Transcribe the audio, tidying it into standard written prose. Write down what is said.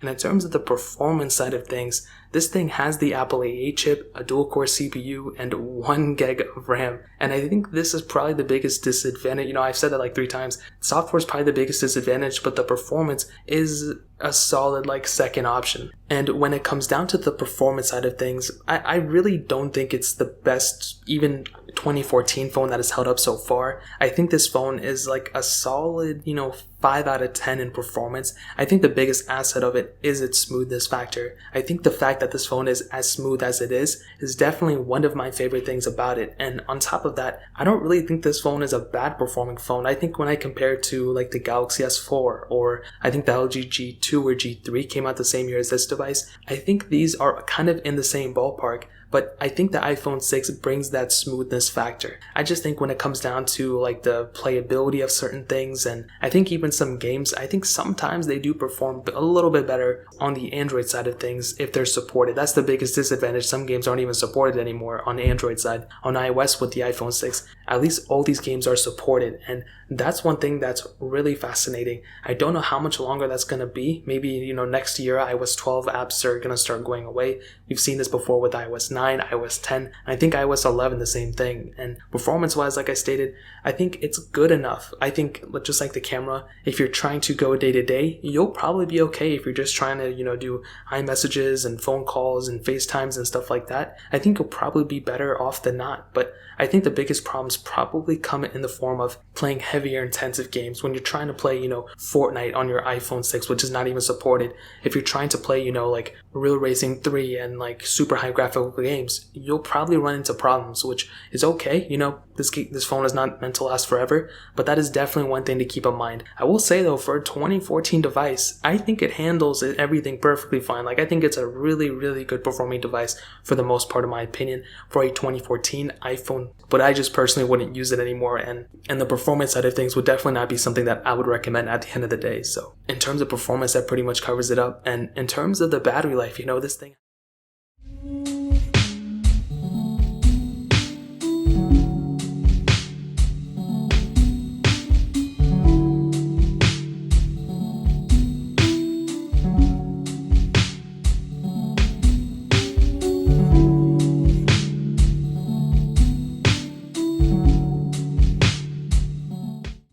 And in terms of the performance side of things, this thing has the Apple A8 chip, a dual-core CPU, and 1 gig of RAM. And I think this is probably the biggest disadvantage. I've said that like 3 times. Software is probably the biggest disadvantage, but the performance is a solid like second option. And when it comes down to the performance side of things, I really don't think it's the best, even 2014 phone that has held up so far. I think this phone is like a solid, 5 out of 10 in performance. I think the biggest asset of it is its smoothness factor. I think the fact that this phone is as smooth as it is definitely one of my favorite things about it. And on top of that, I don't really think this phone is a bad performing phone. I think when I compare it to like the Galaxy S4, or I think the LG G2 or G3 came out the same year as this device, I think these are kind of in the same ballpark. But I think the iPhone 6 brings that smoothness factor. I just think when it comes down to like the playability of certain things, and I think even some games, I think sometimes they do perform a little bit better on the Android side of things if they're supported. That's the biggest disadvantage. Some games aren't even supported anymore on the Android side. On iOS with the iPhone 6, at least all these games are supported, and that's one thing that's really fascinating. I don't know how much longer that's going to be. Maybe, next year iOS 12 apps are going to start going away. We've seen this before with iOS 9, iOS 10, and I think iOS 11 the same thing. And performance wise, like I stated, I think it's good enough. I think just like the camera, if you're trying to go day to day, you'll probably be okay. If you're just trying to, do iMessages and phone calls and FaceTimes and stuff like that, I think you'll probably be better off than not. But I think the biggest problems probably come in the form of playing heavier intensive games. When you're trying to play, Fortnite on your iPhone 6, which is not even supported. If you're trying to play, like Real Racing 3 and like super high graphical games, you'll probably run into problems, which is okay. This phone is not meant to last forever, but that is definitely one thing to keep in mind. I will say though, for a 2014 device, I think it handles everything perfectly fine. Like I think it's a really, really good performing device for the most part, in my opinion, for a 2014 iPhone. But I just personally wouldn't use it anymore, and the performance side of things would definitely not be something that I would recommend at the end of the day. So in terms of performance, that pretty much covers it up. And in terms of the battery life, this thing